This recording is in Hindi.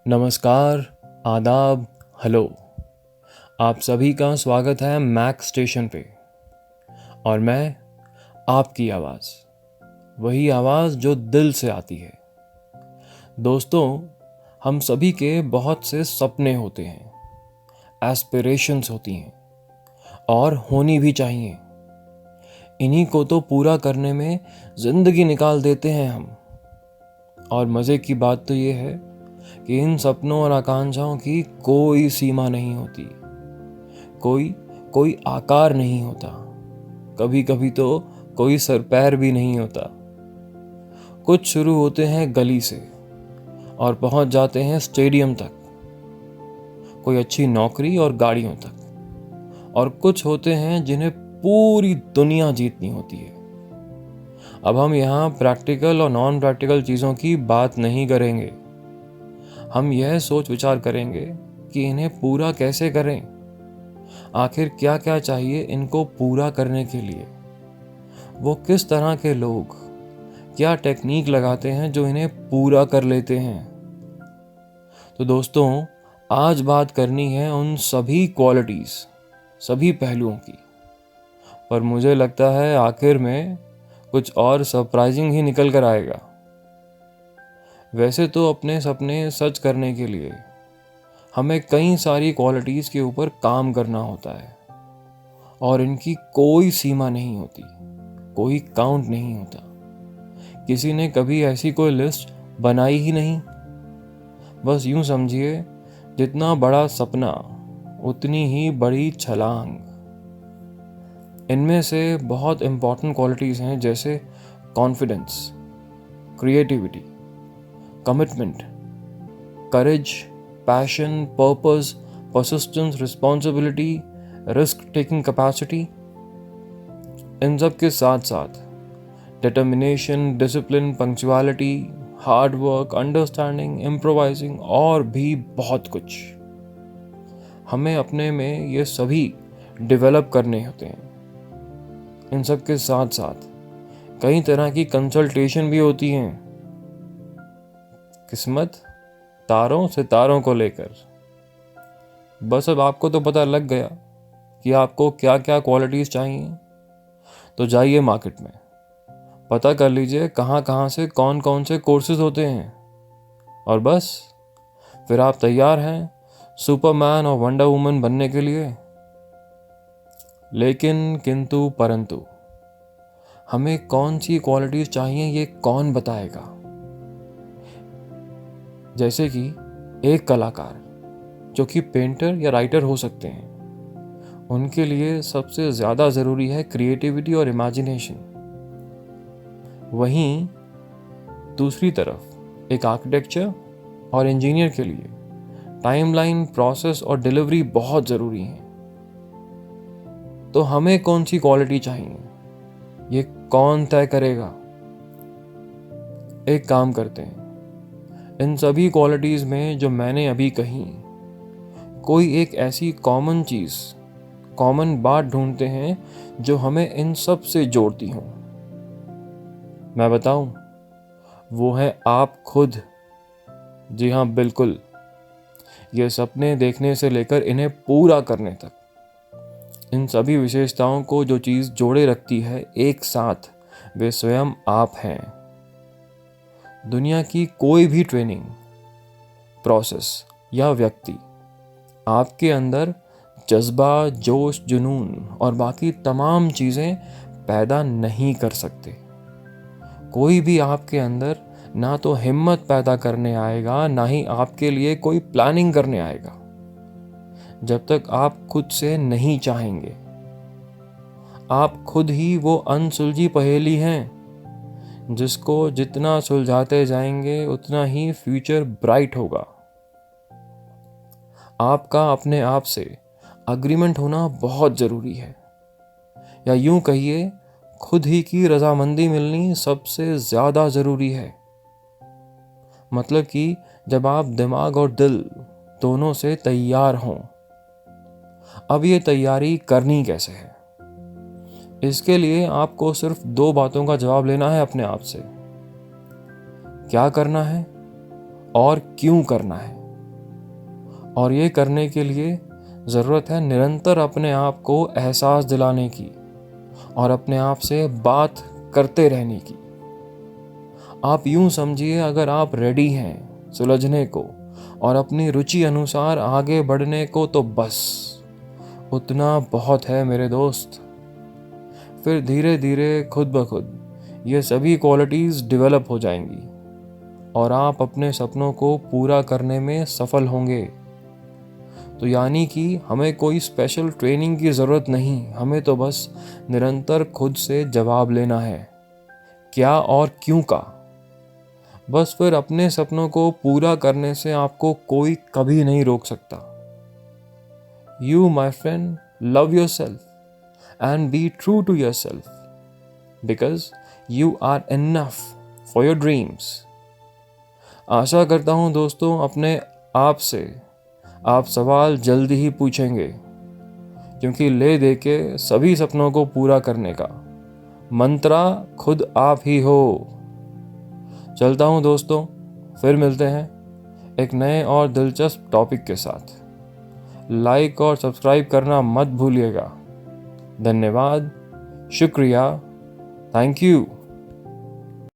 नमस्कार, आदाब, हेलो। आप सभी का स्वागत है मैक स्टेशन पे। और मैं आपकी आवाज़, वही आवाज़ जो दिल से आती है। दोस्तों, हम सभी के बहुत से सपने होते हैं, एस्पिरेशंस होती हैं और होनी भी चाहिए। इन्हीं को तो पूरा करने में ज़िंदगी निकाल देते हैं हम। और मज़े की बात तो ये है कि इन सपनों और आकांक्षाओं की कोई सीमा नहीं होती, कोई कोई आकार नहीं होता, कभी कभी तो कोई सर पैर भी नहीं होता। कुछ शुरू होते हैं गली से और पहुंच जाते हैं स्टेडियम तक, कोई अच्छी नौकरी और गाड़ियों तक, और कुछ होते हैं जिन्हें पूरी दुनिया जीतनी होती है। अब हम यहाँ प्रैक्टिकल और नॉन प्रैक्टिकल चीज़ों की बात नहीं करेंगे। हम यह सोच विचार करेंगे कि इन्हें पूरा कैसे करें, आखिर क्या क्या चाहिए इनको पूरा करने के लिए, वो किस तरह के लोग क्या टेक्निक लगाते हैं जो इन्हें पूरा कर लेते हैं। तो दोस्तों, आज बात करनी है उन सभी क्वालिटीज़, सभी पहलुओं की। पर मुझे लगता है आखिर में कुछ और सरप्राइजिंग ही निकल कर आएगा। वैसे तो अपने सपने सच करने के लिए हमें कई सारी क्वालिटीज़ के ऊपर काम करना होता है और इनकी कोई सीमा नहीं होती, कोई काउंट नहीं होता। किसी ने कभी ऐसी कोई लिस्ट बनाई ही नहीं। बस यूं समझिए, जितना बड़ा सपना उतनी ही बड़ी छलांग। इनमें से बहुत इंपॉर्टेंट क्वालिटीज़ हैं, जैसे confidence, creativity, commitment, courage, passion, purpose, persistence, responsibility, risk taking capacity. इन सब के साथ साथ determination, discipline, punctuality, hard work, understanding, improvising और भी बहुत कुछ। हमें अपने में ये सभी डेवलप करने होते हैं। इन सब के साथ साथ कई तरह की कंसल्टेशन भी होती हैं, किस्मत, तारों सितारों को लेकर। बस अब आपको तो पता लग गया कि आपको क्या क्या क्वालिटीज़ चाहिए। तो जाइए मार्केट में, पता कर लीजिए कहाँ कहाँ से कौन कौन से कोर्सेज होते हैं, और बस फिर आप तैयार हैं सुपरमैन और वंडर वुमन बनने के लिए। लेकिन किंतु परंतु हमें कौन सी क्वालिटीज़ चाहिए ये कौन बताएगा। जैसे कि एक कलाकार जो कि पेंटर या राइटर हो सकते हैं, उनके लिए सबसे ज़्यादा ज़रूरी है क्रिएटिविटी और इमेजिनेशन। वहीं दूसरी तरफ एक आर्किटेक्चर और इंजीनियर के लिए टाइमलाइन, प्रोसेस और डिलीवरी बहुत ज़रूरी है। तो हमें कौन सी क्वालिटी चाहिए ये कौन तय करेगा। एक काम करते हैं, इन सभी क्वालिटीज़ में जो मैंने अभी कही, कोई एक ऐसी कॉमन चीज़, कॉमन बात ढूंढते हैं जो हमें इन सब से जोड़ती हो। मैं बताऊं, वो है आप खुद। जी हाँ, बिल्कुल। ये सपने देखने से लेकर इन्हें पूरा करने तक, इन सभी विशेषताओं को जो चीज़ जोड़े रखती है एक साथ, वे स्वयं आप हैं। दुनिया की कोई भी ट्रेनिंग, प्रोसेस या व्यक्ति आपके अंदर जज्बा, जोश, जुनून और बाकी तमाम चीज़ें पैदा नहीं कर सकते। कोई भी आपके अंदर ना तो हिम्मत पैदा करने आएगा, ना ही आपके लिए कोई प्लानिंग करने आएगा, जब तक आप खुद से नहीं चाहेंगे। आप खुद ही वो अनसुलझी पहेली हैं, जिसको जितना सुलझाते जाएंगे उतना ही फ्यूचर ब्राइट होगा। आपका अपने आप से अग्रीमेंट होना बहुत ज़रूरी है, या यूं कहिए खुद ही की रजामंदी मिलनी सबसे ज़्यादा ज़रूरी है। मतलब कि जब आप दिमाग और दिल दोनों से तैयार हों। अब ये तैयारी करनी कैसे है? इसके लिए आपको सिर्फ 2 बातों का जवाब लेना है अपने आप से। क्या करना है और क्यों करना है। और ये करने के लिए ज़रूरत है निरंतर अपने आप को एहसास दिलाने की और अपने आप से बात करते रहने की। आप यूं समझिए, अगर आप रेडी हैं सुलझने को और अपनी रुचि अनुसार आगे बढ़ने को, तो बस उतना बहुत है मेरे दोस्त। फिर धीरे धीरे खुद ब खुद ये सभी क्वालिटीज़ डेवलप हो जाएंगी और आप अपने सपनों को पूरा करने में सफल होंगे। तो यानी कि हमें कोई स्पेशल ट्रेनिंग की ज़रूरत नहीं, हमें तो बस निरंतर खुद से जवाब लेना है क्या और क्यों का। बस फिर अपने सपनों को पूरा करने से आपको कोई कभी नहीं रोक सकता। You my friend, love yourself and be true to yourself, because you are enough for your dreams. आशा करता हूँ दोस्तों अपने आप से आप सवाल जल्दी ही पूछेंगे, क्योंकि ले दे के सभी सपनों को पूरा करने का मंत्रा खुद आप ही हो। चलता हूँ दोस्तों, फिर मिलते हैं एक नए और दिलचस्प टॉपिक के साथ। लाइक और सब्सक्राइब करना मत भूलिएगा। धन्यवाद, शुक्रिया, थैंक यू।